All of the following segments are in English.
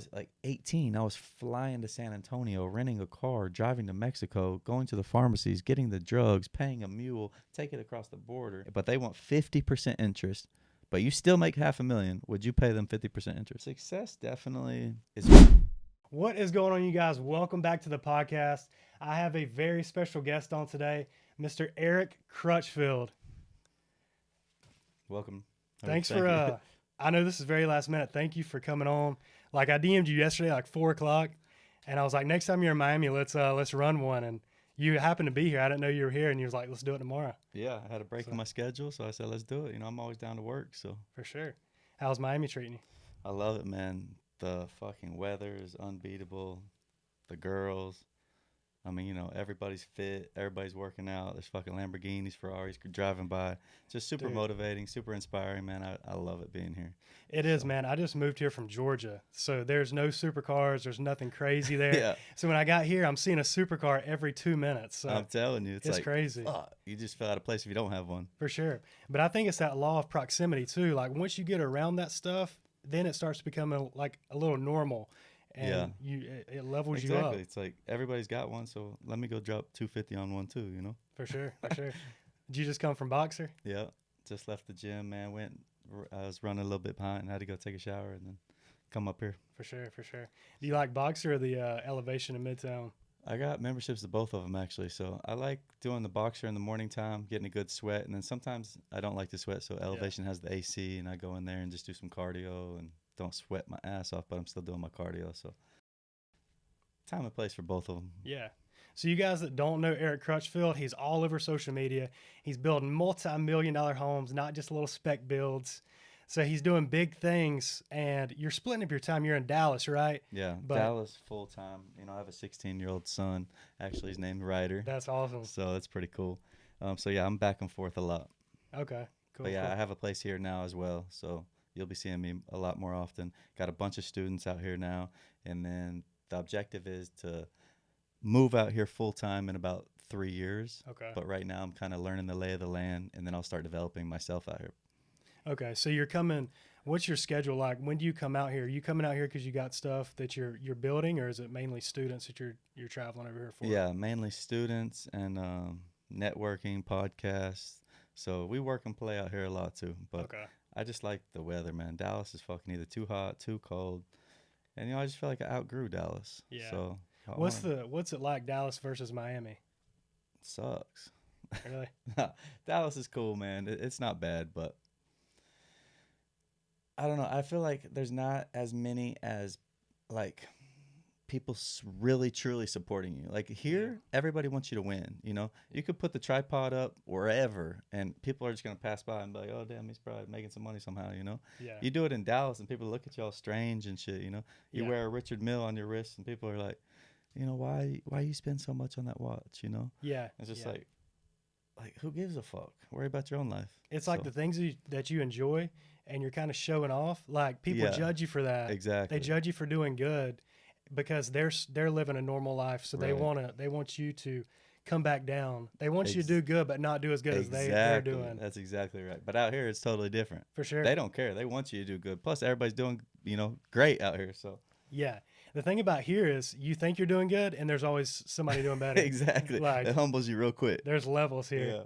was like 18. I was flying to San Antonio, renting a car, driving to Mexico, going to the pharmacies, getting the drugs, paying a mule, take it across the border. But they want 50% interest. But you still make $500,000. Would you pay them 50% interest? Success definitely is. What is going on, you guys? Welcome back to the podcast. I have a very special guest on today, Mr. Eric Crutchfield. Welcome. Thanks for, I know this is very last minute. Thank you for coming on. Like, I DM'd you yesterday, like 4 o'clock, and I was like, next time you're in Miami, let's run one. And you happened to be here. I didn't know you were here, and you was like, let's do it tomorrow. Yeah, I had a break in my schedule, so I said, let's do it. You know, I'm always down to work, so. For sure. How's Miami treating you? I love it, man. The fucking weather is unbeatable. The girls. I mean, you know, everybody's fit. Everybody's working out. There's fucking Lamborghinis, Ferraris driving by. Just super motivating, super inspiring, man. I love it being here. It is, man. I just moved here from Georgia, so there's no supercars. There's nothing crazy there. Yeah. So when I got here, I'm seeing a supercar every 2 minutes. So I'm telling you, it's like, crazy. You just feel out of place if you don't have one. For sure. But I think it's that law of proximity, too. Like, once you get around that stuff, then it starts to become a little normal. And it levels you up. Exactly. It's like everybody's got one, so let me go drop 250 on one too, you know? For sure, for sure. Did you just come from Boxer? Yeah. Just left the gym, man. I was running a little bit behind and had to go take a shower and then come up here. For sure, for sure. Do you like Boxer or the Elevation in Midtown? I got memberships to both of them, actually. So I like doing the Boxer in the morning time, getting a good sweat. And then sometimes I don't like to sweat, so Elevation has the AC, and I go in there and just do some cardio and don't sweat my ass off, but I'm still doing my cardio. So time and place for both of them. Yeah. So you guys that don't know Eric Crutchfield, he's all over social media. He's building multi-million-dollar homes, not just little spec builds. So he's doing big things, and you're splitting up your time. You're in Dallas, right? Yeah, Dallas full time. You know, I have a 16-year-old son. Actually, he's named Ryder. That's awesome. So that's pretty cool. So yeah, I'm back and forth a lot. Okay, cool. But yeah, cool. I have a place here now as well. So you'll be seeing me a lot more often. Got a bunch of students out here now, and then the objective is to move out here full time in about 3 years. Okay. But right now I'm kind of learning the lay of the land, and then I'll start developing myself out here. Okay, so you're coming. What's your schedule like? When do you come out here? Are you coming out here because you got stuff that you're building, or is it mainly students that you're traveling over here for? Yeah, mainly students and networking, podcasts. So we work and play out here a lot too. But I just like the weather, man. Dallas is fucking either too hot, too cold, and you know I just feel like I outgrew Dallas. Yeah. So what's it like, Dallas versus Miami? Sucks. Really? Dallas is cool, man. It's not bad, but I don't know. I feel like there's not as many as like people really truly supporting you. Like here, everybody wants you to win. You know, you could put the tripod up wherever, and people are just gonna pass by and be like, "Oh, damn, he's probably making some money somehow." You know. Yeah. You do it in Dallas, and people look at you all strange and shit. You know. You wear a Richard Mille on your wrist, and people are like, "You know, why you spend so much on that watch?" You know. Yeah. It's just like who gives a fuck? Worry about your own life. It's like the things that you enjoy, and you're kind of showing off. Like people judge you for that. Exactly. They judge you for doing good because they're living a normal life, so they want you to come back down. They want you to do good, but not do as good as they're doing. That's exactly right. But out here, it's totally different. For sure. They don't care. They want you to do good. Plus, everybody's doing great out here. So yeah. The thing about here is you think you're doing good, and there's always somebody doing better. Exactly. Like, it humbles you real quick. There's levels here. Yeah.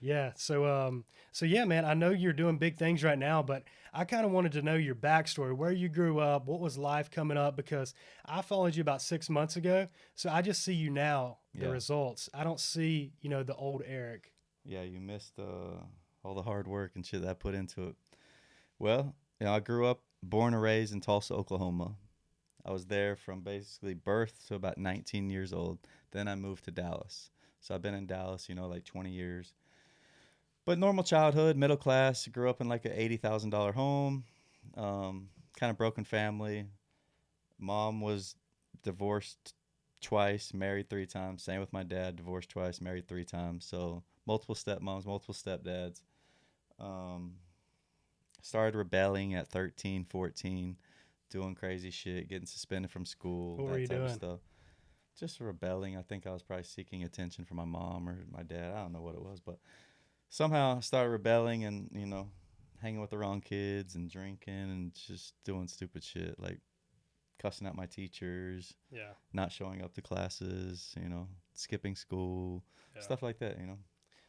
Yeah. So yeah, man, I know you're doing big things right now, but I kind of wanted to know your backstory, where you grew up, what was life coming up, because I followed you about 6 months ago. So I just see you now, the results. I don't see, the old Eric. Yeah. You missed all the hard work and shit that I put into it. Well, I grew up, born and raised in Tulsa, Oklahoma. I was there from basically birth to about 19 years old. Then I moved to Dallas. So I've been in Dallas, like 20 years. But normal childhood, middle class, grew up in like an $80,000 home, kind of broken family. Mom was divorced twice, married 3 times. Same with my dad, divorced twice, married 3 times. So multiple stepmoms, multiple stepdads. Started rebelling at 13, 14. Doing crazy shit, getting suspended from school, what were you doing? Of stuff. Just rebelling. I think I was probably seeking attention from my mom or my dad. I don't know what it was, but somehow I started rebelling and, hanging with the wrong kids and drinking and just doing stupid shit, like cussing at my teachers, Yeah. not showing up to classes, skipping school, Yeah. stuff like that,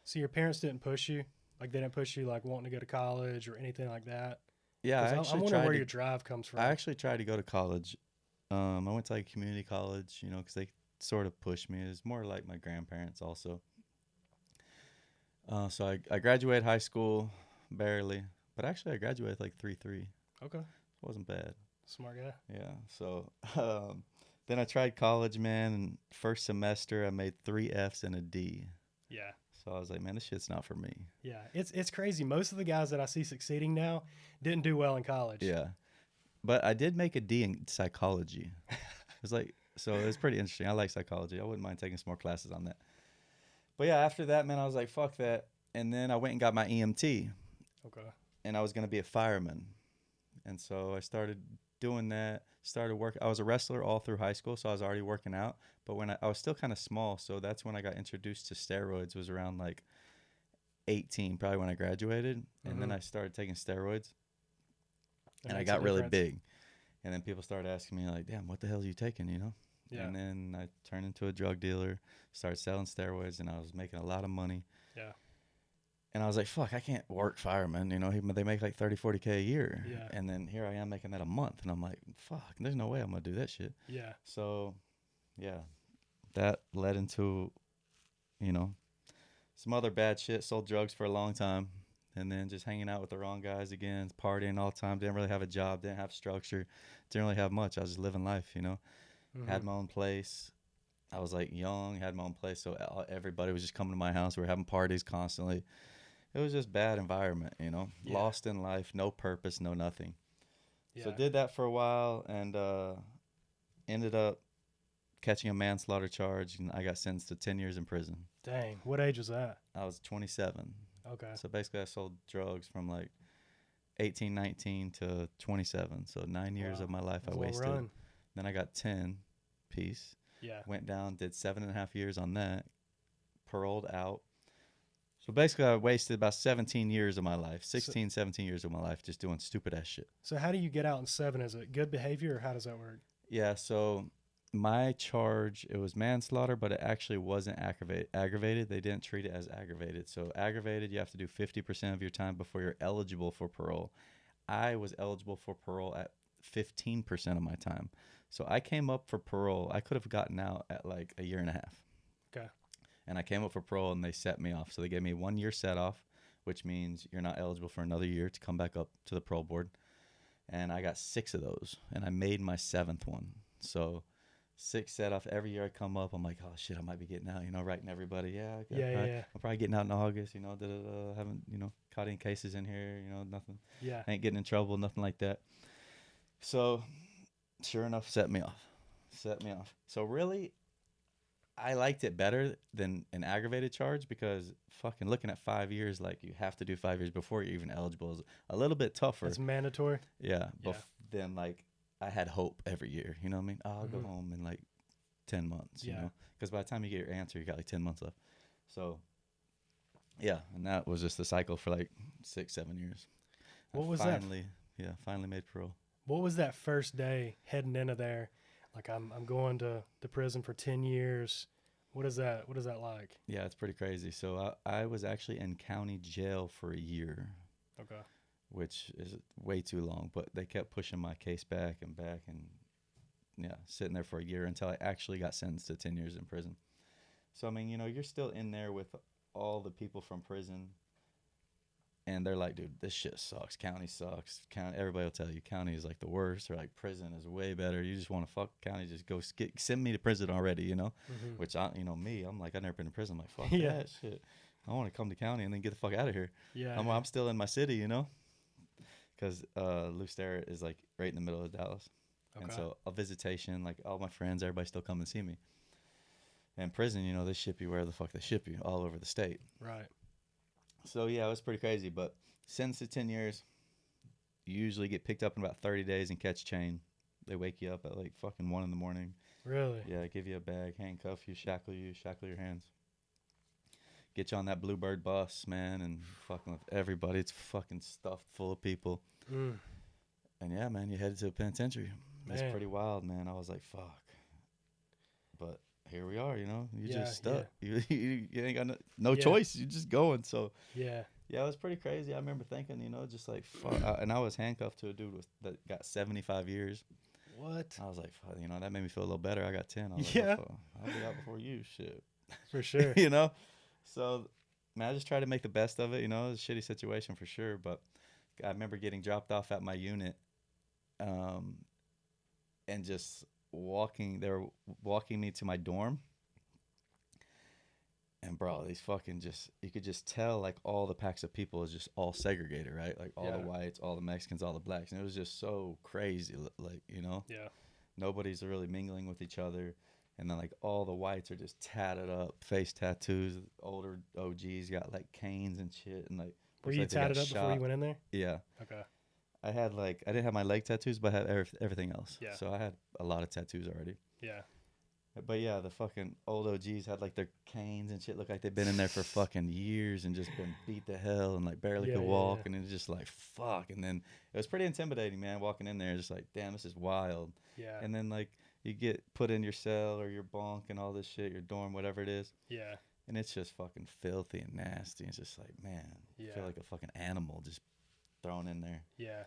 So your parents didn't push you? Like they didn't push you like wanting to go to college or anything like that? Yeah, Because I'm wondering where your drive comes I from. actually tried to go to college. I went to like community college, because they sort of pushed me. It's more like my grandparents also. So I graduated high school barely, but actually I graduated like 3.3. Okay. It wasn't bad. Smart guy. Yeah. So then I tried college, man, and first semester I made 3 Fs and a D. Yeah. So I was like, man, this shit's not for me. Yeah. It's crazy. Most of the guys that I see succeeding now didn't do well in college. Yeah. But I did make a D in psychology. It was like, so it was pretty interesting. I like psychology. I wouldn't mind taking some more classes on that. But yeah, after that, man, I was like, fuck that. And then I went and got my EMT. Okay. And I was going to be a fireman. And so I started doing that, started work. I was a wrestler all through high school, so I was already working out. But when I was still kind of small, so that's when I got introduced to steroids, was around like 18, probably when I graduated. And then I started taking steroids. And I got really big. And then people started asking me, like, damn, what the hell are you taking, Yeah. And then I turned into a drug dealer, started selling steroids, and I was making a lot of money. Yeah. And I was like, fuck, I can't work firemen. They make like 30, 40K a year. Yeah. And then here I am making that a month. And I'm like, fuck, there's no way I'm going to do that shit. Yeah. So, yeah, that led into, some other bad shit. Sold drugs for a long time. And then just hanging out with the wrong guys again, partying all the time. Didn't really have a job, didn't have structure, didn't really have much. I was just living life, Had my own place. I was like young, had my own place. So everybody was just coming to my house. We were having parties constantly. It was just bad environment, Yeah. Lost in life, no purpose, no nothing. Yeah. So did that for a while and ended up catching a manslaughter charge, and I got sentenced to 10 years in prison. Dang. What age was that? I was 27. Okay. So basically I sold drugs from like 18, 19 to 27. So 9 years of my life I wasted. Run. Then I got 10 piece. Yeah. Went down, did 7.5 years on that, paroled out. So basically I wasted about 17 years of my life, 16, 17 years of my life just doing stupid ass shit. So how do you get out in 7? Is it good behavior or how does that work? Yeah, so my charge, it was manslaughter, but it actually wasn't aggravated. They didn't treat it as aggravated. So aggravated, you have to do 50% of your time before you're eligible for parole. I was eligible for parole at 15% of my time. So I came up for parole. I could have gotten out at like a year and a half. Okay. And I came up for parole and they set me off. So they gave me 1 year set off, which means you're not eligible for another year to come back up to the parole board. And I got 6 of those and I made my 7th one. So 6 set off every year I come up. I'm like, oh shit, I might be getting out, writing everybody. Yeah. I'm probably getting out in August, haven't, caught any cases in here, nothing. Yeah. I ain't getting in trouble, nothing like that. So sure enough, set me off. So really, I liked it better than an aggravated charge because fucking looking at 5 years, like you have to do 5 years before you're even eligible is a little bit tougher. It's mandatory. Yeah. Then like I had hope every year, you know what I mean? Oh, I'll go home in like 10 months, you know? Because by the time you get your answer, you got like 10 months left. So yeah, and that was just the cycle for like 6-7 years. What was finally made parole. What was that first day heading into there? Like I'm going to the prison for 10 years. What is that like? Yeah, it's pretty crazy. So I was actually in county jail for a year. Okay. Which is way too long, but they kept pushing my case back and yeah, sitting there for a year until I actually got sentenced to 10 years in prison. So I mean, you're still in there with all the people from prison. And they're like, dude, this shit sucks. County sucks. Everybody will tell you county is like the worst, or like prison is way better. You just want to fuck county. Just go send me to prison already, Which I'm like, I've never been to prison. I'm like, fuck that shit. I want to come to county and then get the fuck out of here. Yeah. I'm still in my city, because Lucera is like right in the middle of Dallas. Okay. And so a visitation, like all my friends, everybody still come and see me. And prison, they ship you where the fuck they ship you, all over the state. Right. So, yeah, it was pretty crazy. But sentenced to 10 years, you usually get picked up in about 30 days and catch chain. They wake you up at like fucking 1 in the morning. Really? Yeah, give you a bag, handcuff you, shackle your hands. Get you on that Bluebird bus, man, and fucking with everybody. It's fucking stuffed full of people. And, yeah, man, you headed to a penitentiary. It's Man. pretty wild, man. I was like, fuck. But here we are, you know. You Yeah, just yeah, stuck. You ain't got no yeah, choice. You just going. So yeah. yeah, it was pretty crazy. I remember thinking, you know, just like fuck. And I was handcuffed to a dude that got 75 years. What? I was like, fuck, you know, that made me feel a little better. I got 10. I was like, well, Yeah, fuck, I'll be out before you. Shit. for sure. You know. So man, I just tried to make the best of it. You know, it was a shitty situation for sure. But I remember getting dropped off at my unit, um, and just walking. They were walking me to my dorm. And bro, these fucking just you could just tell like all the packs of people is just all segregated, right? Like all the Yeah, whites, all the Mexicans, all the blacks. And it was just so crazy. Like, you know, yeah. nobody's really mingling with each other. And then like all the whites are just tatted up, face tattoos. Older OGs got like canes and shit, and like Were looks you like they got tatted up before you shot. went in there? Yeah, Okay. I had like I didn't have my leg tattoos, but I had everything else. Yeah, So I had a lot of tattoos already. yeah, But yeah, the fucking old OGs had like their canes and shit. Look like they've been in there for fucking years and just been beat to hell and like barely yeah, could yeah, walk. yeah. And it's just like fuck. And then it was pretty intimidating, man. Walking in there, just like damn, this is wild. Yeah, And then like you get put in your cell or your bunk and all this shit, your dorm, whatever it is, yeah, and it's just fucking filthy and nasty. It's just like man, you yeah, feel like a fucking animal just thrown in there. yeah.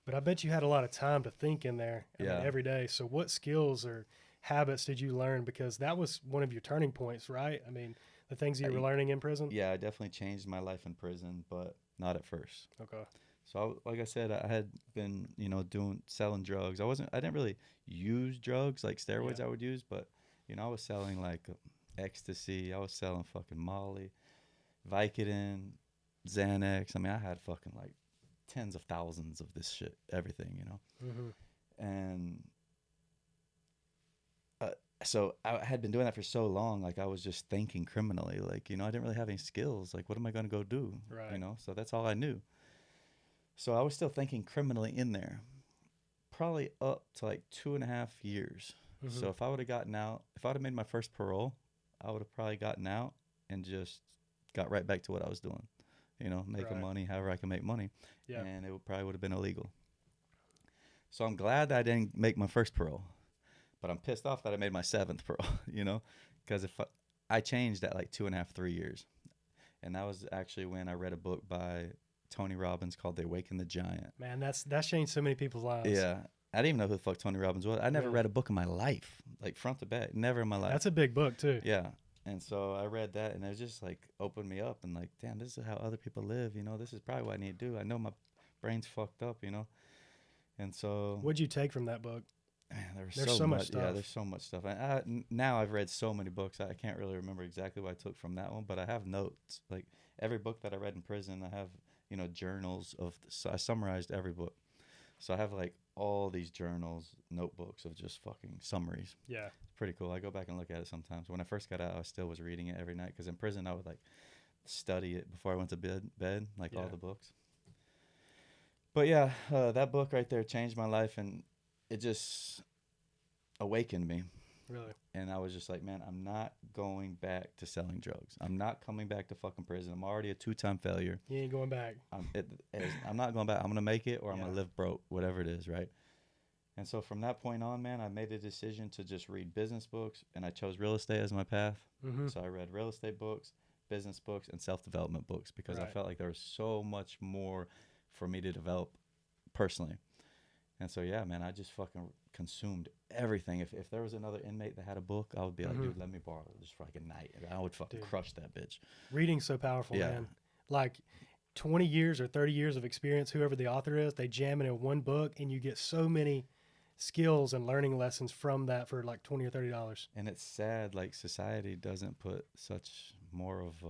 But I bet you had a lot of time to think in there. I mean, Yeah. every day. So, what skills or habits did you learn? Because that was one of your turning points, right? I mean, the things you were I, learning in prison. yeah, I definitely changed my life in prison, but not at first. Okay. So like I said, I had been, you know, selling drugs. I didn't really use drugs like Yeah. steroids I would use, but you know, I was selling like ecstasy. I was selling fucking Molly, Vicodin, Xanax. I mean, I had fucking like tens of thousands of this shit, everything, you know. Mm-hmm. And uh, so I had been doing that for so long, like I was just thinking criminally, like, you know, I didn't really have any skills. Like, what am I going to go do? Right. You know, so that's all I knew. So I was still thinking criminally in there, probably up to like 2.5 years. Mm-hmm. So if I would have gotten out, if I would have made my first parole, I would have probably gotten out and just got right back to what I was doing, you know, making Right. money however I can make money. Yeah. And it probably would have been illegal. So I'm glad that I didn't make my first parole, but I'm pissed off that I made my seventh parole, you know, because if I changed at like 2.5, 3 years. And that was actually when I read a book by Tony Robbins called "They Awaken the Giant." Man, that's changed so many people's lives. Yeah, I didn't even know who the fuck Tony Robbins was. I never Really? read a book in my life, like front to back, never in my life. That's a big book too. Yeah, and so I read that, and it just like opened me up, and like, damn, this is how other people live. You know, this is probably what I need to do. I know my brain's fucked up, you know, and so What'd you take from that book? man, There's so much Yeah, stuff. there's so much stuff. Now I've read so many books, I can't really remember exactly what I took from that one, but I have notes. Like every book that I read in prison, I have, you know, journals of. So I summarized every book, so I have like all these journals, notebooks of just fucking summaries. Yeah. It's pretty cool. I go back and look at it sometimes. When I first got out, I still was reading it every night because in prison I would like study it before I went to bed, like all Yeah. the books. But yeah, that book right there changed my life, and it just awakened me. Really. And I was just like, man, I'm not going back to selling drugs. I'm not coming back to fucking prison. I'm already a 2-time failure. You ain't going back. I'm not going back. I'm going to make it or I'm Yeah. going to live broke, whatever it is, right? And so from that point on, man, I made a decision to just read business books, and I chose real estate as my path. Mm-hmm. So I read real estate books, business books, and self-development books because I Right. felt like there was so much more for me to develop personally. And so, yeah, man, I just fucking consumed everything. If there was another inmate that had a book, I would be like, Mhm. dude, let me borrow it just for like a night. And I would fucking Dude. crush that bitch. Reading's so powerful, Yeah. man. Like 20 years or 30 years of experience, whoever the author is, they jam it in one book, and you get so many skills and learning lessons from that for like $20 or $30. And it's sad, like, society doesn't put such more of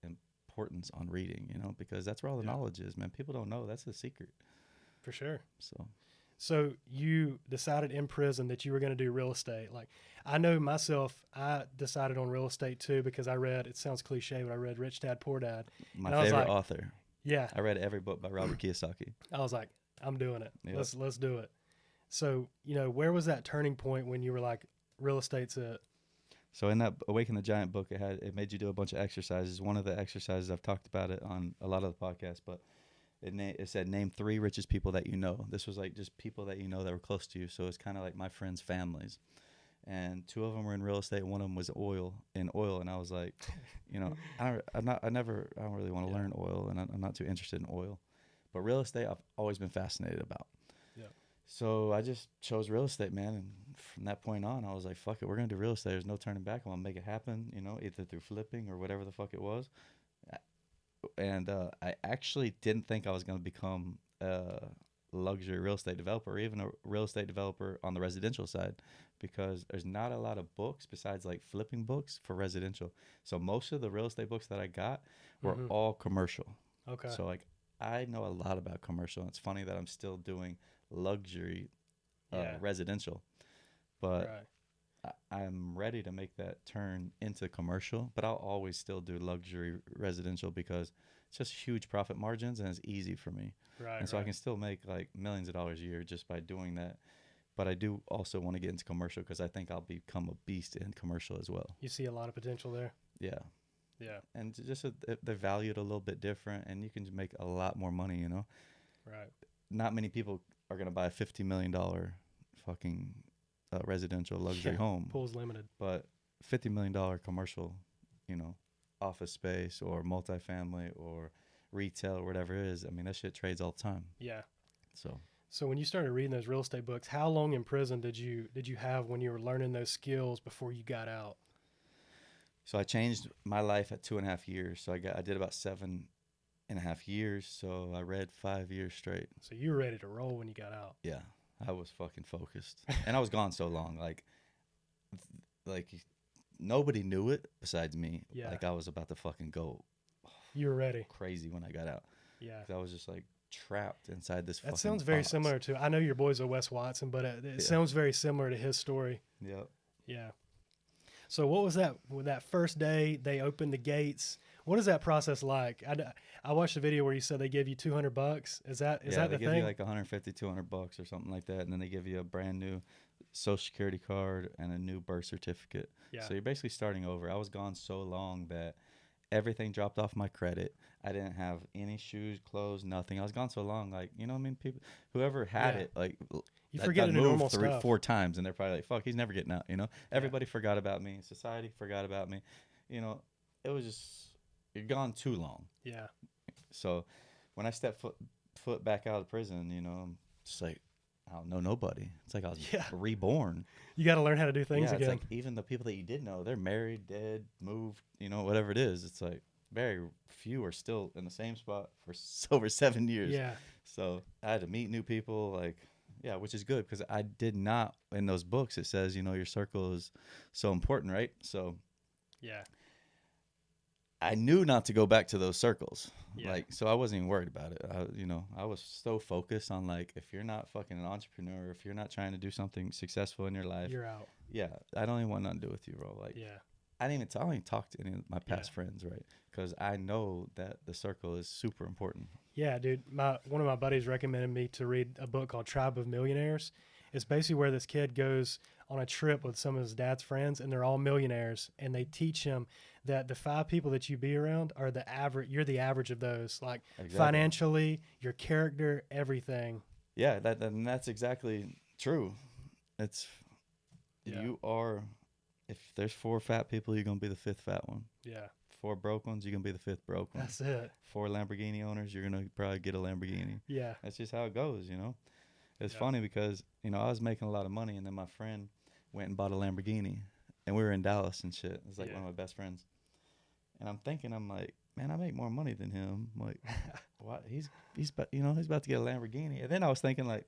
importance on reading, you know, because that's where all the Yeah. knowledge is, man. People don't know. That's the secret. For sure. So, So you decided in prison that you were going to do real estate. Like I know myself, I decided on real estate too because I read, it sounds cliche, but I read Rich Dad Poor Dad. my And I was favorite like- author. Yeah. I read every book by Robert Kiyosaki. I was like, I'm doing it. Yep. Let's do it. So, you know, where was that turning point when you were like, real estate's it? So in that Awaken the Giant book, it made you do a bunch of exercises. One of the exercises, I've talked about it on a lot of the podcasts, but It said name 3 richest people that you know. This was like just people that you know that were close to you. So it's kind of like my friends' families. And 2 of them were in real estate. One of them was oil. And I was like, you know, I don't really want to Yeah. learn oil, and I'm not too interested in oil. But real estate, I've always been fascinated about. Yeah. So I just chose real estate, man. And from that point on, I was like, fuck it, we're going to do real estate. There's no turning back. I'm going to make it happen, you know, either through flipping or whatever the fuck it was. And I actually didn't think I was going to become a luxury real estate developer or even a real estate developer on the residential side, because there's not a lot of books besides like flipping books for residential. So most of the real estate books that I got were all commercial. Okay. So like I know a lot about commercial. And it's funny that I'm still doing luxury Yeah. residential, but Right. I'm ready to make that turn into commercial, but I'll always still do luxury residential because it's just huge profit margins and it's easy for me. Right. And so I Right. can still make like millions of dollars a year just by doing that. But I do also want to get into commercial because I think I'll become a beast in commercial as well. You see a lot of potential there. Yeah. Yeah. And just they're valued a little bit different, and you can just make a lot more money, you know? Right. Not many people are going to buy a $50 million fucking residential luxury Yeah. home. Pool's limited. But $50 million commercial, you know, office space or multifamily or retail or whatever it is, I mean, that shit trades all the time. Yeah. So So when you started reading those real estate books, how long in prison did you have when you were learning those skills before you got out? I changed my life at 2.5 years. So I did about 7.5 years. So I read 5 years straight. So you were ready to roll when you got out. Yeah, I was fucking focused, and I was gone so long. Like nobody knew it besides me. Yeah. Like I was about to fucking go You were ready. crazy when I got out. Yeah. 'Cause I was just like trapped inside this. That fucking sounds very box. similar to. I know your boy's a Wes Watson, but it Yeah. sounds very similar to his story. Yep. Yeah. So what was that? With that first day, they opened the gates. What is that process like? I watched a video where you said they give you $200. Is that Yeah, that they the give thing? you like 150, $200 or something like that, and then they give you a brand new social security card and a new birth certificate. Yeah. So you're basically starting over. I was gone so long that everything dropped off my credit. I didn't have any shoes, clothes, nothing. I was gone so long, like, you know what I mean? People, whoever had Yeah. it, like, You that- forget that the normal moved stuff. 4 times, and they're probably like, fuck, he's never getting out, you know? Everybody forgot about me. Society forgot about me. You know, it was just, you're gone too long. Yeah. So when I stepped foot back out of prison, you know, I'm just like, I don't know nobody. It's like I was Yeah. reborn. You got to learn how to do things Yeah, again. it's like even the people that you did know, they're married, dead, moved, you know, whatever it is. It's like very few are still in the same spot for over 7 years. Yeah. So I had to meet new people, like, yeah, which is good because I did not, in those books, it says, you know, your circle is so important, right? So Yeah. I knew not to go back to those circles. Yeah. Like, so I wasn't even worried about it. I was so focused on, like, if you're not fucking an entrepreneur, if you're not trying to do something successful in your life, You're out. yeah, I don't even want nothing to do with you, bro. Like, Yeah. I don't even talk to any of my past friends, right? Because I know that the circle is super important. Yeah, dude. One of my buddies recommended me to read a book called Tribe of Millionaires. It's basically where this kid goes on a trip with some of his dad's friends, and they're all millionaires, and they teach him that the 5 people that you be around are the average. You're the average of those, like Exactly. financially, your character, everything. Yeah, that's exactly true. It's Yeah. you are. If there's 4 fat people, you're gonna be the 5th fat one. Yeah, 4 broke ones, you're gonna be the 5th broke one. that's it. 4 Lamborghini owners, you're gonna probably get a Lamborghini. Yeah, That's just how it goes, you know. It's Yeah. funny because, you know, I was making a lot of money, and then my friend went and bought a Lamborghini, and we were in Dallas and shit. It's like Yeah. one of my best friends, and I'm like, man, I make more money than him. I'm like, what? He's about, you know, he's about to get a Lamborghini, and then I was thinking, like,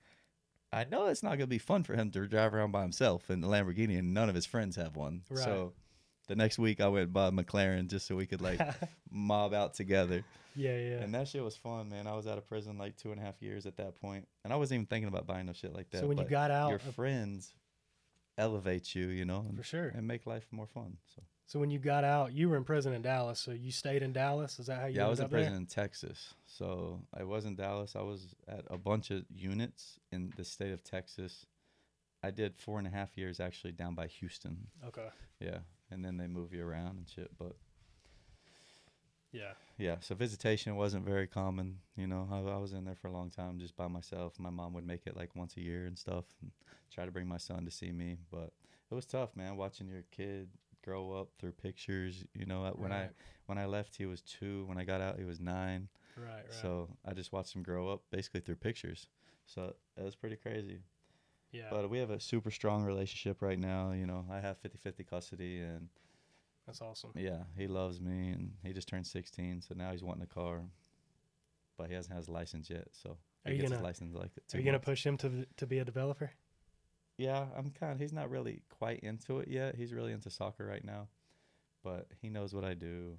I know it's not gonna be fun for him to drive around by himself in the Lamborghini, and none of his friends have one. Right. So the next week I went and bought a McLaren just so we could like mob out together. yeah. And that shit was fun, man. I was out of prison like 2.5 years at that point, and I wasn't even thinking about buying no shit like that. So when you but got out, your friends elevate you, you know, for sure. and make life more fun. So when you got out, you were in prison in Dallas. So you stayed in Dallas. Is that how you? Yeah, I ended was in up there? prison in Texas. So I was in Dallas. I was at a bunch of units in the state of Texas. I did 4.5 years actually down by Houston. Okay. Yeah, and then they move you around and shit. But Yeah. Yeah, so visitation wasn't very common. You know, I was in there for a long time just by myself. My mom would make it like once a year and stuff, and try to bring my son to see me. But it was tough, man, watching your kid grow up through pictures. You know, Right. when I left, he was 2. When I got out, he was 9. Right. Right. So I just watched him grow up basically through pictures. So it was pretty crazy. Yeah. But we have a super strong relationship right now. You know, I have 50-50 custody, and That's awesome. yeah, he loves me, and he just turned 16, so now he's wanting a car, but he hasn't had his license yet. So Are he you gets his gonna license in like Are 2 you gonna months. push him to be a developer? Yeah, he's not really quite into it yet. He's really into soccer right now, but he knows what I do.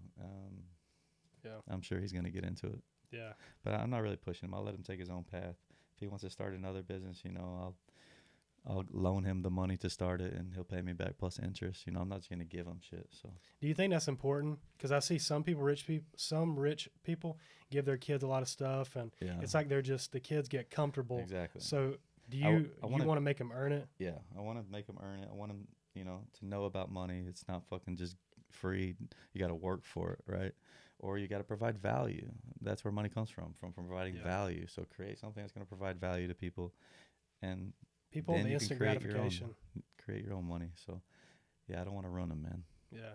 Yeah. I'm sure he's gonna get into it, Yeah. but I'm not really pushing him. I'll let him take his own path. If he wants to start another business, you know, I'll loan him the money to start it, and he'll pay me back plus interest. You know, I'm not just gonna give him shit. So Do you think that's important? Because I see some rich people give their kids a lot of stuff, and yeah, it's like the kids get comfortable. exactly. So do I, you I you want to want to make them earn it? Yeah, I want to make them earn it. I want them, you know, to know about money. It's not fucking just free. You got to work for it, right? Or you got to provide value. That's where money comes from providing Yeah. value. So create something that's going to provide value to people, and People then the you can instant create your own gratification. money. So yeah, I don't want to run them, man. Yeah,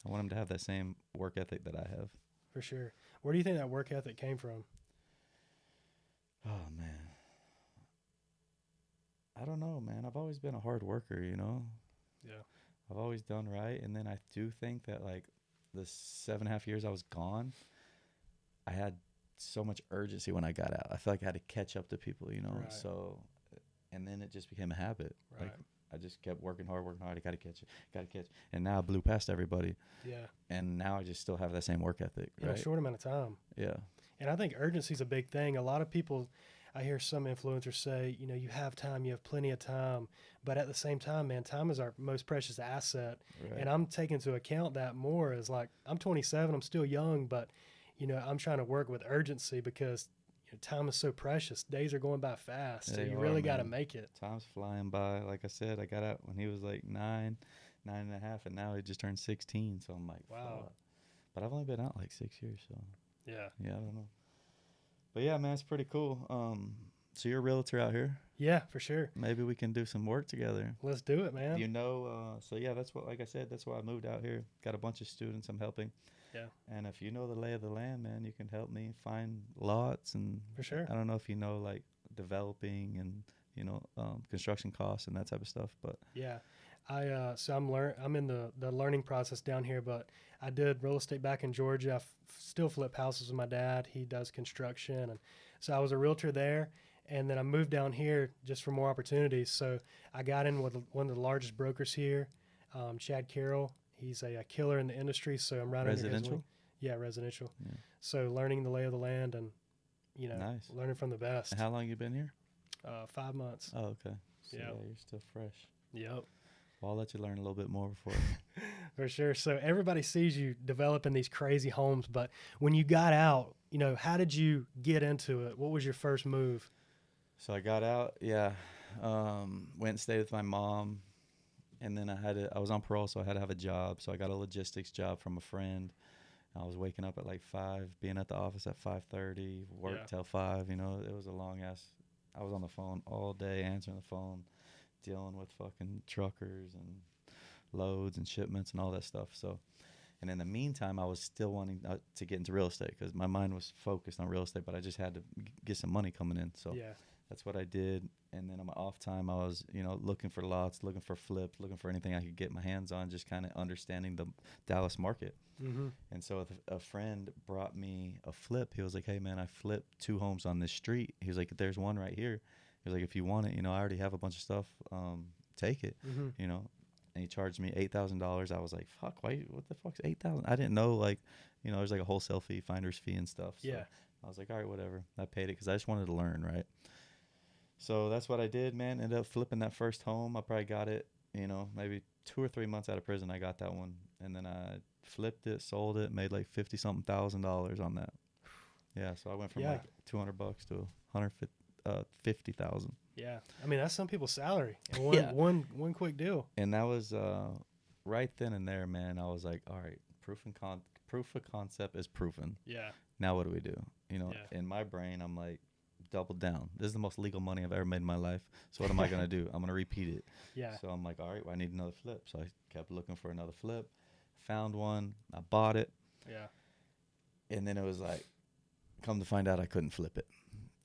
I want them to have that same work ethic that I have. for sure. Where do you think that work ethic came from? Oh man, I don't know, man. I've always been a hard worker, you know. Yeah. I've always done right, and then I do think that like the 7.5 years I was gone, I had so much urgency when I got out. I feel like I had to catch up to people, you know. Right. So, and then it just became a habit. Right. Like I just kept working hard, working hard. I gotta catch it, gotta catch. And now I blew past everybody, Yeah. and now I just still have that same work ethic, In a right? short amount of time. Yeah, And I think urgency is a big thing. A lot of people, I hear some influencers say, you have time, you have plenty of time. But at the same time, man, time is our most precious asset. right. And I'm taking into account that more as like, I'm 27, I'm still young, but, I'm trying to work with urgency because time is so precious. Days are going by fast. So They you are, really got to man. make it. Time's flying by. Like I said, I got out when he was like 9 and a half, and now he just turned 16. So I'm like, Wow. fuck. But I've only been out like 6 years, so Yeah. yeah, I don't know. But yeah, man, it's pretty cool. So you're a realtor out here. Yeah, for sure. Maybe we can do some work together. Let's do it, man. You know, so yeah, that's what, like I said, that's why I moved out here. Got a bunch of students I'm helping. Yeah. And if you know the lay of the land, man, you can help me find lots. And For sure. I don't know if you know like developing and construction costs and that type of stuff, but Yeah, I'm in the learning process down here, but I did real estate back in Georgia. Still flip houses with my dad. He does construction, and so I was a realtor there. And then I moved down here just for more opportunities. So I got in with one of the largest brokers here, Chad Carroll. He's a killer in the industry, so I'm right under his residential. wing. Yeah, residential. Yeah. So learning the lay of the land and Nice. learning from the best. And how long you been here? 5 months. Oh, okay. So, Yeah. you're still fresh. Yep. Well, I'll let you learn a little bit more before. For sure. So everybody sees you developing these crazy homes, but when you got out, how did you get into it? What was your first move? So I got out, yeah. Went and stayed with my mom, and then I was on parole, so I had to have a job. So I got a logistics job from a friend. I was waking up at like 5, being at the office at 5:30, work Yeah. till 5. You know, it was a long ass. I was on the phone all day, answering the phone, dealing with fucking truckers and loads and shipments and all that stuff. So, and in the meantime, I was still wanting to get into real estate because my mind was focused on real estate, but I just had to get some money coming in. So Yeah. that's what I did. And then on my off time, I was, looking for lots, looking for flips, looking for anything I could get my hands on, just kind of understanding the Dallas market. Mm-hmm. And so if a friend brought me a flip, he was like, hey, man, I flipped 2 homes on this street. He was like, there's one right here. He was like, if you want it, I already have a bunch of stuff. Take it, Mm-hmm. And he charged me $8,000. I was like, fuck, why? What the fuck's 8,000? I didn't know, like, there's like a wholesale fee, finder's fee and stuff. So Yeah. I was like, all right, whatever. I paid it because I just wanted to learn, right? So that's what I did, man. Ended up flipping that first home. I probably got it, maybe 2 or 3 months out of prison. I got that one, and then I flipped it, sold it, made like $50-something thousand on that. Yeah, so I went from Yeah. like $200 to 150,000, Yeah. I mean, that's some people's salary in Yeah. one quick deal. and that was right then and there, man. I was like, all right, Proof of concept is proven. Yeah. Now what do we do? You know, Yeah. in my brain, I'm like, double down. This is the most legal money I've ever made in my life. So what am I gonna do? I'm gonna repeat it. Yeah. So I'm like, all right, well, I need another flip. So I kept looking for another flip. Found one. I bought it. Yeah. And then it was like, come to find out, I couldn't flip it.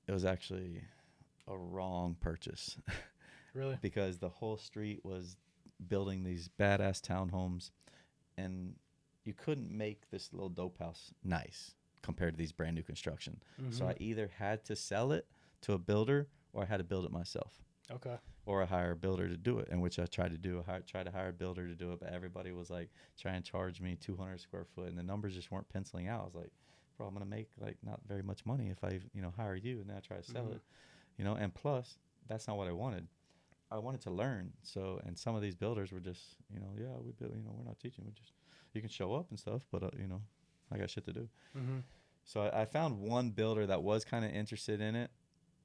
It was actually a wrong purchase. Really? Because the whole street was building these badass townhomes, and you couldn't make this little dope house nice compared to these brand new construction. So I either had to sell it to a builder, or I had to build it myself, Okay. or I hire a builder to do it, and which I tried to do. I tried to hire a builder to do it, but everybody was like trying to charge me 200 square foot, and the numbers just weren't penciling out. I was like, bro, I'm gonna make like not very much money if I hire you and then I try to sell it, and plus that's not what I wanted. I wanted to learn. So, and some of these builders were just, yeah, we build, we're not teaching. We just, you can show up and stuff, but, I got shit to do. So I found one builder that was kind of interested in it,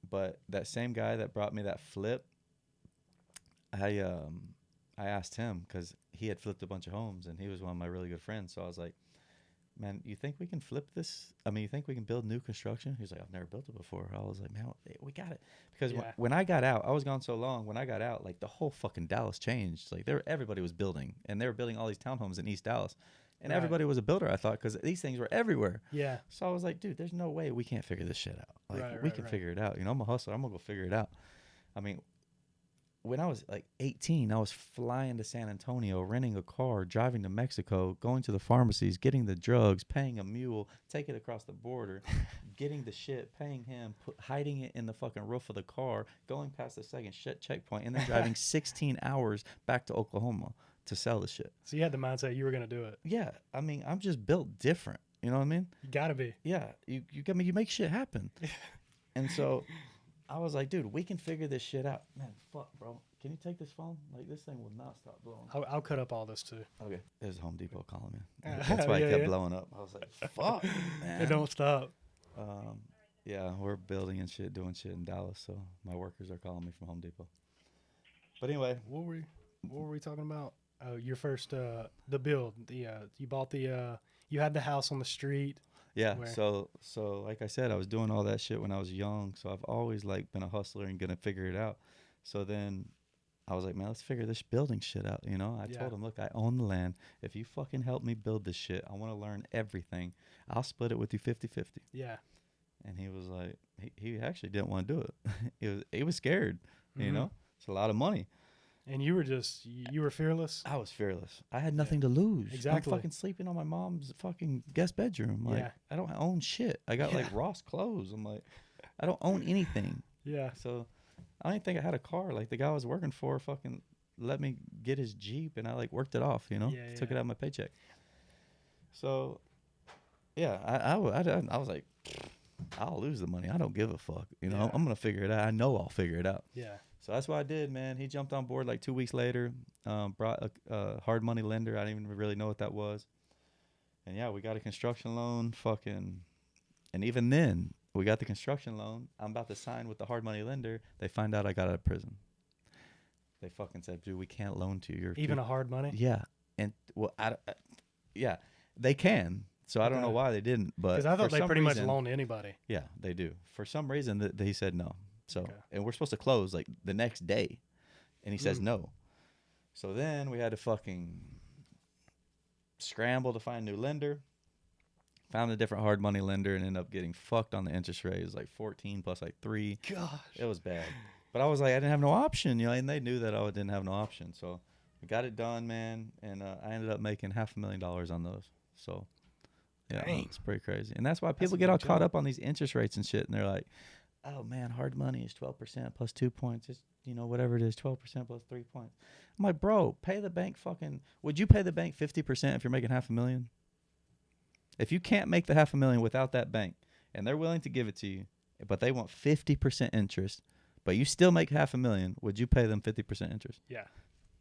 but that same guy that brought me that flip, I asked him because he had flipped a bunch of homes and he was one of my really good friends. So I was like, man, you think we can flip this? I mean, you think we can build new construction? He's like, I've never built it before. I was like, man, we got it. Because when I got out, I was gone so long. When I got out, like the whole fucking Dallas changed. Like everybody was building, and they were building all these townhomes in East Dallas, and everybody was a builder. I thought because these things were everywhere. Yeah. So I was like, dude, there's no way we can't figure this shit out. Like we can figure it out. I'm a hustler. I'm gonna go figure it out. I mean, when I was like 18, I was flying to San Antonio, renting a car, driving to Mexico, going to the pharmacies, getting the drugs, paying a mule, take it across the border, getting the shit, paying him, hiding it in the fucking roof of the car, going past the second shit checkpoint, and then driving 16 hours back to Oklahoma to sell the shit. So you had the mindset you were going to do it. Yeah. I mean, I'm just built different. You know what I mean? You got to be. Yeah. You make shit happen. And so I was like, dude, we can figure this shit out. Man, fuck, bro. Can you take this phone? Like, this thing will not stop blowing. I'll cut up all this, too. Okay. There's Home Depot calling me. That's why it kept blowing up. I was like, fuck, man. It don't stop. Yeah, we're building and shit, doing shit in Dallas, so my workers are calling me from Home Depot. But anyway. What were we talking about? Oh, your first, the build. You bought you had the house on the street. Yeah, so like I said, I was doing all that shit when I was young, so I've always like been a hustler and gonna figure it out. So then I was like, man, let's figure this building shit out, I told him, look, I own the land. If you fucking help me build this shit, I want to learn everything. I'll split it with you 50-50. Yeah. And he was like, he actually didn't want to do it. He was scared, It's a lot of money. And you were fearless? I was fearless. I had nothing to lose. Exactly. I'm fucking sleeping on my mom's fucking guest bedroom. Like, I don't own shit. I got like Ross clothes. I'm like, I don't own anything. Yeah. So I don't even think I had a car. Like the guy I was working for fucking let me get his Jeep and I like worked it off, Took it out of my paycheck. So yeah, I was like, I'll lose the money. I don't give a fuck. I'm going to figure it out. I know I'll figure it out. Yeah. So that's what I did, man. He jumped on board like 2 weeks later, brought a hard money lender. I didn't even really know what that was. And yeah, we got a construction loan, and even then, we got the construction loan. I'm about to sign with the hard money lender. They find out I got out of prison. They fucking said, dude, we can't loan to you. Even a hard money? Yeah. And well, yeah, they can. So I don't know why they didn't, but because I thought they pretty much loan to anybody. Yeah, they do. For some reason, he said no. So, and we're supposed to close like the next day, and he says no. So then we had to fucking scramble to find a new lender. Found a different hard money lender and ended up getting fucked on the interest rate. It was like 14 plus like 3. Gosh. It was bad. But I was like, I didn't have no option, and they knew that I didn't have no option. So we got it done, man, and I ended up making $500,000 on those. So yeah, it's pretty crazy. And that's why people get all caught up on these interest rates and shit, and they're like, oh man, hard money is 12% plus 2 points. It's, whatever it is, 12% plus 3 points. I'm like, bro, pay the bank would you pay the bank 50% if you're making $500,000? If you can't make the $500,000 without that bank and they're willing to give it to you, but they want 50% interest, but you still make $500,000, would you pay them 50% interest? Yeah.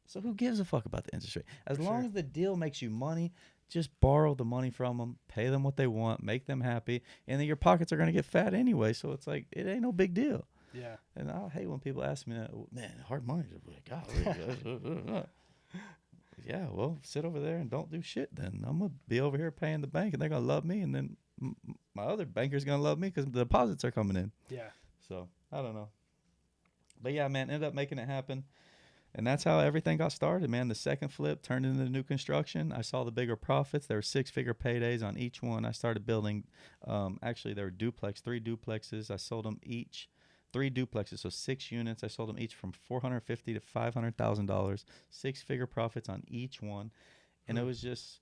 So who gives a fuck about the interest rate? As long as the deal makes you money, just borrow the money from them, pay them what they want, make them happy, and then your pockets are going to get fat anyway. So it's like, it ain't no big deal. Yeah. And I hate when people ask me that, man, hard money. God, yeah, well, sit over there and don't do shit. Then I'm gonna be over here paying the bank, and they're gonna love me, and then my other banker's gonna love me because the deposits are coming in. Yeah. So I don't know, but yeah, man, ended up making it happen. And that's how everything got started, man. The second flip turned into new construction. I saw the bigger profits. There were six-figure paydays on each one. I started building. Actually, there were three duplexes. I sold them each, three duplexes, so 6 units. I sold them each from $450 to $500,000. Six-figure profits on each one, and it was just.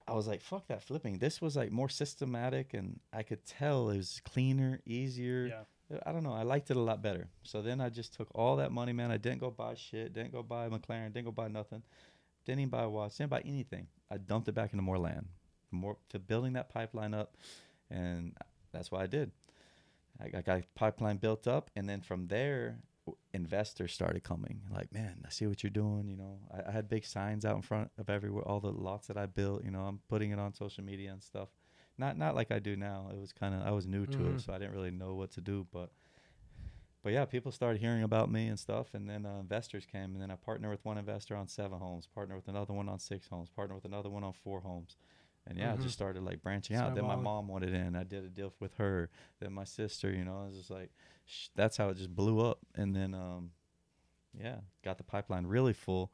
I was like, fuck that flipping. This was like more systematic, and I could tell it was cleaner, easier. Yeah. I don't know. I liked it a lot better. So then I just took all that money, man. I didn't go buy shit. Didn't go buy a McLaren. Didn't go buy nothing. Didn't even buy a watch. Didn't buy anything. I dumped it back into more land, more to building that pipeline up, and that's what I did. I got pipeline built up, and then from there, investors started coming. Like, man, I see what you're doing. You know, I had big signs out in front of everywhere, all the lots that I built. You know, I'm putting it on social media and stuff. Not like I do now. It was kind of I was new to it, so I didn't really know what to do. But yeah, people started hearing about me and stuff, and then investors came, and then I partnered with one investor on 7 homes, partnered with another one on 6 homes, partnered with another one on 4 homes. And yeah, I just started like branching out. Then my mom wanted in. I did a deal with her. Then my sister, you know, it was just like, that's how it just blew up. And then, yeah, got the pipeline really full.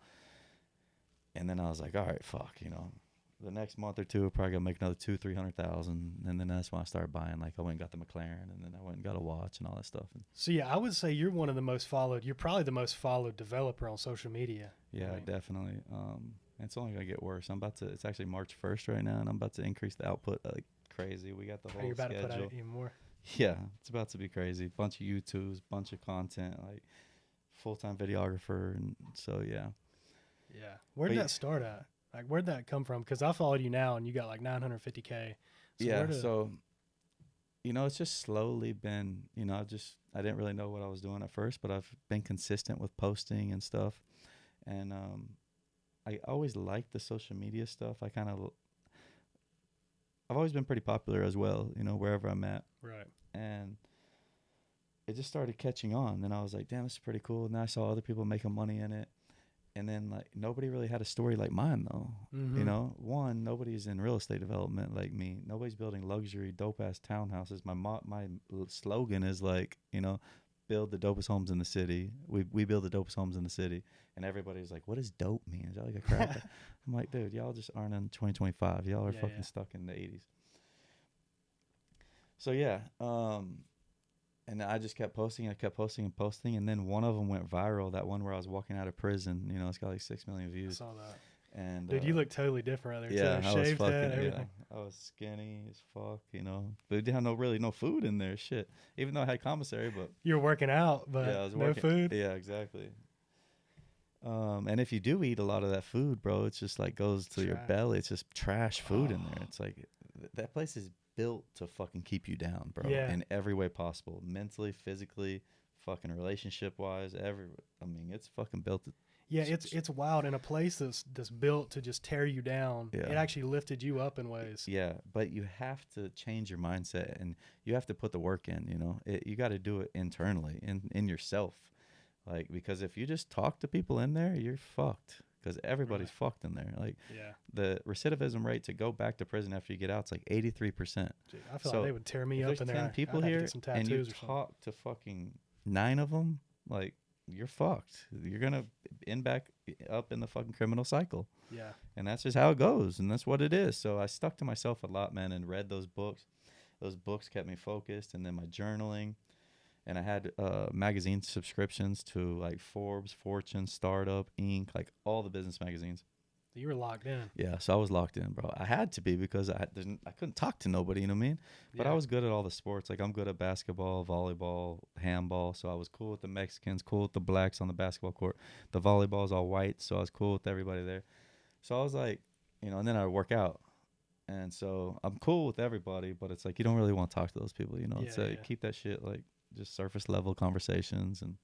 And then I was like, all right, fuck, you know, the next month or two, we're probably gonna make another 200,000-300,000. And then that's when I started buying. Like, I went and got the McLaren, and then I went and got a watch and all that stuff. And So yeah, I would say you're one of the most followed. You're probably the most followed developer on social media. yeah, Right. definitely. It's only gonna get worse. It's actually March 1st right now, and I'm about to increase the output like crazy. We got the whole You're about schedule. to put out even more. Yeah, it's about to be crazy. Bunch of YouTubes, bunch of content, like full-time videographer, and so yeah. Yeah. Where did But that start at? Like, where'd that come from? Because I followed you now, and you got like 950K. So yeah, where did, so you know, it's just slowly been, you know, I didn't really know what I was doing at first, but I've been consistent with posting and stuff, and I always liked the social media stuff. I've always been pretty popular as well, you know, wherever I'm at, right. and it just started catching on. Then I was like, damn, this is pretty cool. And then I saw other people making money in it. And then like nobody really had a story like mine though. You know, one, nobody's in real estate development like me. Nobody's building luxury dope ass townhouses. My slogan is like, you know, build the dopest homes in the city. We build the dopest homes in the city. And everybody's like, what does dope mean? Is that like a crack? I'm like, dude, y'all just aren't in 2025. Y'all are fucking stuck in the 80s. So yeah, and I just kept posting. I kept posting and posting, and then one of them went viral. That one where I was walking out of prison. You know, it's got like 6 million I views. saw that. And Dude, you look totally different out there. yeah, too. I was Shaved fucking head, everything. I was skinny as fuck. You know, but we didn't have no food in there. Shit, even though I had commissary, but You're working out, but yeah, I was no working. food. Yeah, exactly. And if you do eat a lot of that food, bro, it's just like goes to your Trash. belly. It's just trash food in there. It's like that place is built to fucking keep you down, bro, Yeah. in every way possible, mentally, physically, fucking relationship wise. I mean, it's fucking built to. Yeah, it's wild. In a place that's built to just tear you down, Yeah. it actually lifted you up in ways. Yeah, but you have to change your mindset, and you have to put the work in. You know, you got to do it internally in yourself, like, because if you just talk to people in there, you're fucked. Because everybody's fucked in there. Like, Yeah. the recidivism rate to go back to prison after you get out is like 83%. Dude, I feel So, like they would tear me If up there's in 10 there. people I'd have to here get some and you tattoos or something. talk to fucking 9 of them, like, you're fucked. You're gonna end back up in the fucking criminal cycle, Yeah. and that's just how it goes, and that's what it is. So I stuck to myself a lot, man, and read those books. Those books kept me focused, and then my journaling. And I had magazine subscriptions to like Forbes, Fortune, Startup, Inc., like all the business magazines. You were locked in. Yeah, so I was locked in, bro. I had to be because I couldn't talk to nobody, you know what I mean? But I was good at all the sports. Like, I'm good at basketball, volleyball, handball. So I was cool with the Mexicans, cool with the blacks on the basketball court. The volleyball's all white, so I was cool with everybody there. So I was like, you know, and then I would work out. And so I'm cool with everybody, but it's like you don't really want to talk to those people, you know? It's like keep that shit like just surface level conversations, and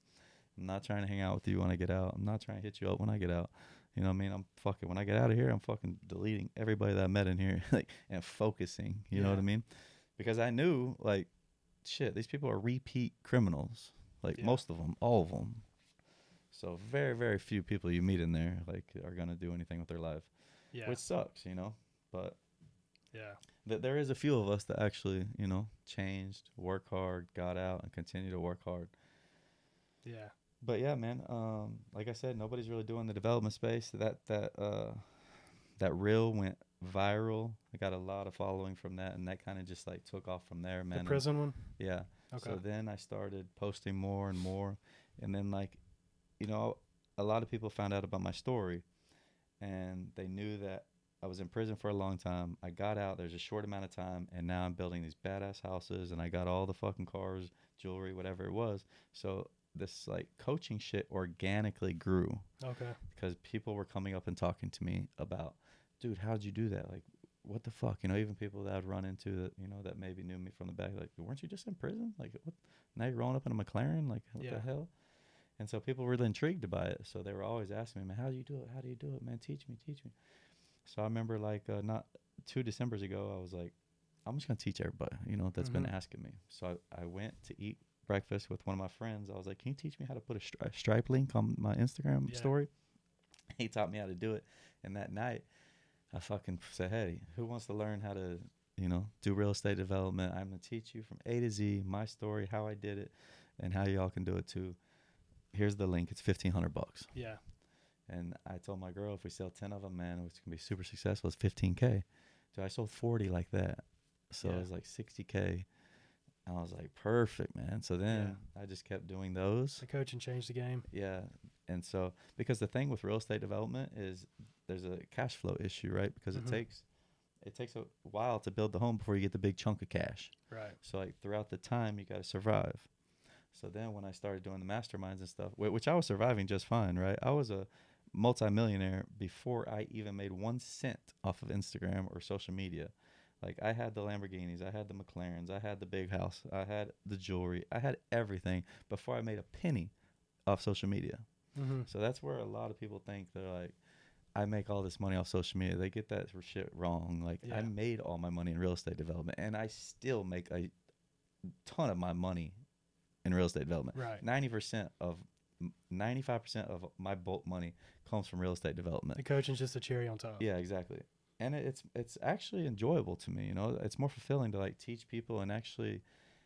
I'm not trying to hang out with you when I get out. I'm not trying to hit you up when I get out. You know what I mean? I'm fucking, when I get out of here, I'm fucking deleting everybody that I met in here, like, and focusing, you know what I mean? Because I knew, like, shit, these people are repeat criminals. Like, most of them, all of them. So very, very few people you meet in there like are gonna do anything with their life, Yeah. which sucks, you know. But Yeah. there is a few of us that actually, you know, changed, work hard, got out, and continue to work hard. Yeah. But yeah, man. Like I said, nobody's really doing the development space. That reel went viral. I got a lot of following from that, and that kind of just like took off from there, The man. And prison one. yeah, Okay. so then I started posting more and more, and then like, you know, a lot of people found out about my story, and they knew that I was in prison for a long time. I got out. There's a short amount of time, and now I'm building these badass houses, and I got all the fucking cars, jewelry, whatever it was. So this like coaching shit organically grew Okay. because people were coming up and talking to me about, dude, how'd you do that? Like, what the fuck? You know, even people that I'd run into that, you know, that maybe knew me from the back, like, weren't you just in prison? Like, what? Now you're rolling up in a McLaren? Like, what Yeah. the hell? And so people were really intrigued by it. So they were always asking me, man, how do you do it? How do you do it, man? Teach me, teach me. So I remember like not 2 Decembers ago, I was like, I'm just gonna teach everybody, you know, that's been Mhm. asking me. So I went to eat breakfast with one of my friends. I was like, can you teach me how to put a stripe link on my Instagram Yeah. story? He taught me how to do it. And that night, I fucking said, hey, who wants to learn how to, you know, do real estate development? I'm gonna teach you from A to Z, my story, how I did it, and how y'all can do it too. Here's the link. It's $1,500. Yeah. And I told my girl, if we sell 10 of them, man, which can be super successful, it's 15K. So I sold 40 like that. So Yeah. it was like 60K. I was like, perfect, man. So then I just kept doing those. The coaching changed the game. Yeah. And so, because the thing with real estate development is there's a cash flow issue, right? Because Mhm. it takes a while to build the home before you get the big chunk of cash. Right. So like throughout the time, you got to survive. So then when I started doing the masterminds and stuff, which I was surviving just fine, right? I was a multimillionaire before I even made 1 cent off of Instagram or social media. Like I had the Lamborghinis, I had the McLarens, I had the big house, I had the jewelry, I had everything before I made a penny off social media. Mhm. So that's where a lot of people think they're like, I make all this money off social media. They get that shit wrong. Like I Yeah. made all my money in real estate development, and I still make a ton of my money in real estate development. Right. 95% of my bulk money comes from real estate development. The coaching's just a cherry on top. Yeah, exactly. And it's actually enjoyable to me, you know. It's more fulfilling to like teach people and actually,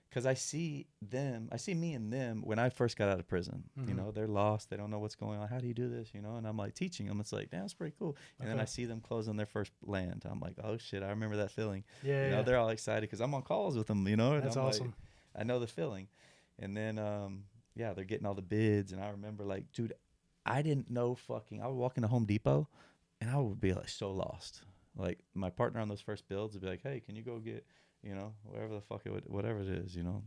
because I see me and them when I first got out of prison. You Mhm. know, they're lost, they don't know what's going on. How do you do this? You know, and I'm like teaching them. It's like, damn, that's pretty cool. And then Okay. I see them close on their first land. I'm like, oh shit, I remember that feeling. Yeah. You know, Yeah. they're all excited because I'm on calls with them. You know, and That's I'm awesome. like, I know the feeling. And then yeah, they're getting all the bids, and I remember like, dude, I didn't know fucking. I would walk into Home Depot, and I would be like so lost. Like my partner on those first builds would be like, hey, can you go get, you know, whatever the fuck whatever it is, you know,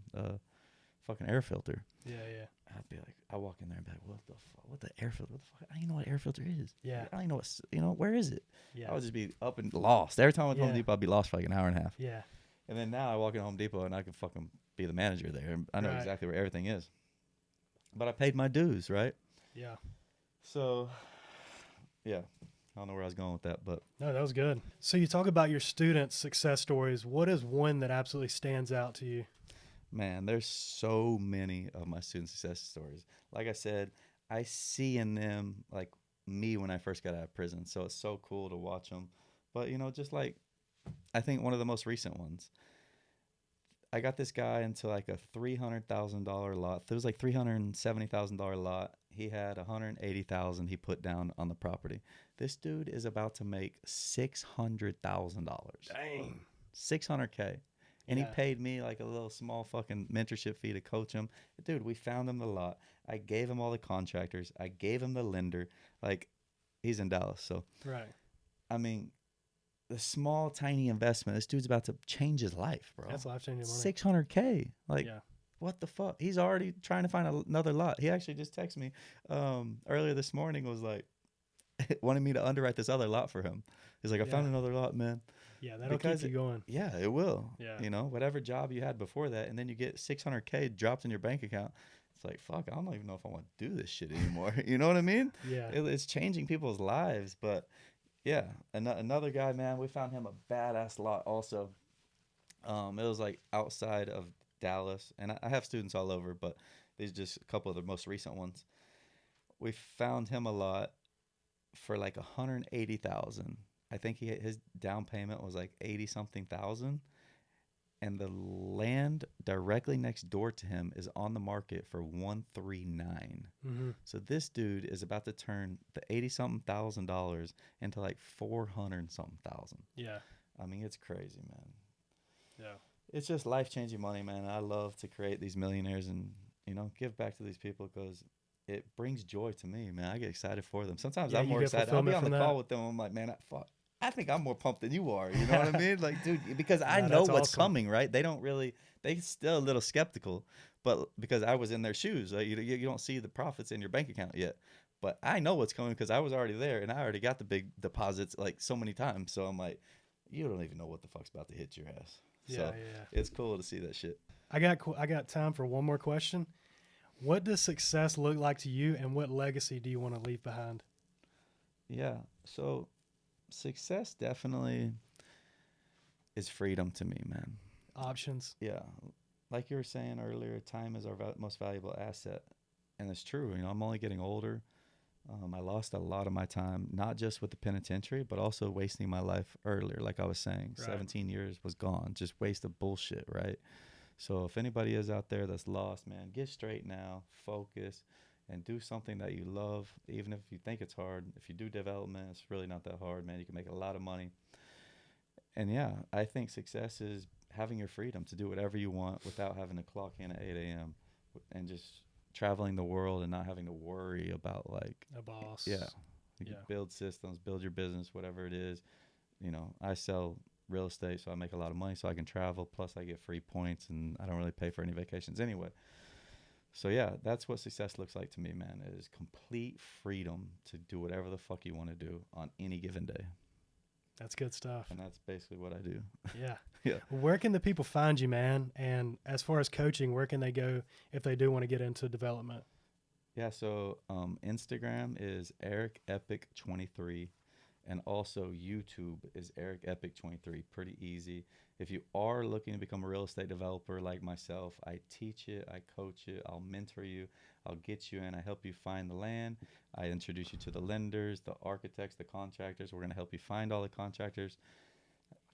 fucking air filter. Yeah. Yeah. I'd be like, I walk in there and be like, what the fuck? What the air filter? What the fuck? I don't even know what air filter is. Yeah. I don't even know what, you know, where is it? Yeah. I would just be up and lost. Every time I went to Home Yeah. Depot, I'd be lost for like an hour and a half. Yeah. And then now I walk in Home Depot and I can fucking be the manager there. And I know Right. exactly where everything is. But I paid my dues, right? Yeah. So, yeah. I don't know where I was going with that, but No, that was good. So you talk about your students' success stories. What is one that absolutely stands out to you? man, there's so many of my student success stories. Like I said, I see in them like me when I first got out of prison. So it's so cool to watch them. But, you know, just like I think one of the most recent ones, I got this guy into like a $300,000 lot. It was like $370,000 lot. He had 180,000 he put down on the property. This dude is about to make $600,000. Dang. 600K. And Yeah. he paid me like a little small fucking mentorship fee to coach him. Dude, we found him the lot. I gave him all the contractors. I gave him the lender. Like, he's in Dallas. So, Right. I mean, the small, tiny investment, this dude's about to change his life, bro. That's life-changing money. 600K. Like, Yeah. what the fuck? He's already trying to find another lot. He actually just texted me earlier this morning, was like, wanted me to underwrite this other lot for him. He's like, I found Yeah. another lot, man. Yeah. That'll Because keep you going. Yeah, it will. Yeah. You know, whatever job you had before that, and then you get 600K dropped in your bank account. It's like, fuck, I don't even know if I want to do this shit anymore. You know what I mean? Yeah. It's changing people's lives. But yeah, another guy, man, we found him a badass lot also. It was like outside of Dallas, and I have students all over, but these are just a couple of the most recent ones. we found him a lot for like 180,000. I think his down payment was like 80 something thousand, and the land directly next door to him is on the market for 139. Mm-hmm. So this dude is about to turn the 80 something thousand dollars into like 400 something thousand. Yeah. I mean, it's crazy, man. Yeah. It's just life-changing money, man. I love to create these millionaires and, give back to these people because it brings joy to me, man. I get excited for them. Sometimes Yeah, I'm you more get excited. I'll be fulfillment on the from call that. with them. I'm like, man, I think I'm more pumped than you are. You know what I mean? Like, dude, because I Yeah, know that's what's awesome. coming, right? They still a little skeptical, but because I was in their shoes, like, you don't see the profits in your bank account yet. But I know what's coming because I was already there and I already got the big deposits like so many times. So I'm like, you don't even know what the fuck's about to hit your ass. Yeah, So yeah. it's cool to see that shit. I got time for one more question. What does success look like to you, and what legacy do you want to leave behind? Yeah. So success definitely is freedom to me, man. Options. Yeah. Like you were saying earlier, time is our most valuable asset. And it's true. I'm only getting older. I lost a lot of my time, not just with the penitentiary, but also wasting my life earlier. Like I was saying, Right. 17 years was gone, just waste of bullshit, right? So if anybody is out there that's lost, man, get straight now, focus, and do something that you love. Even if you think it's hard, if you do development, it's really not that hard, man. You can make a lot of money. And yeah, I think success is having your freedom to do whatever you want without having to clock in at 8 a.m. and just traveling the world and not having to worry about, like, A boss. yeah, you can Yeah. build systems, build your business, whatever it is. I sell real estate, so I make a lot of money, so I can travel. Plus, I get free points, and I don't really pay for any vacations anyway. So yeah, that's what success looks like to me, man. It is complete freedom to do whatever the fuck you want to do on any given day, That's good stuff. and that's basically what I do. Yeah. Yeah. Where can the people find you, man? And as far as coaching, where can they go if they do want to get into development? Yeah, so Instagram is Eric Epic 23, and also YouTube is Eric Epic 23. Pretty easy. If you are looking to become a real estate developer like myself, I teach it, I coach it, I'll mentor you, I'll get you in, I help you find the land, I introduce you to the lenders, the architects, the contractors. We're gonna help you find all the contractors.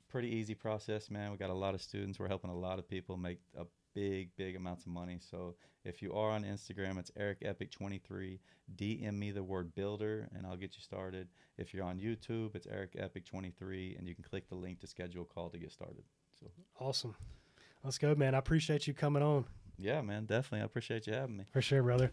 Pretty easy process, man. We got a lot of students. We're helping a lot of people make a big amounts of money. So if you are on Instagram, it's Eric Epic 23. DM me the word builder and I'll get you started. If you're on YouTube, it's Eric Epic 23, and you can click the link to schedule a call to get started. So Awesome. Let's go, man. I appreciate you coming on. yeah, man, definitely. I appreciate you having me. For sure, brother.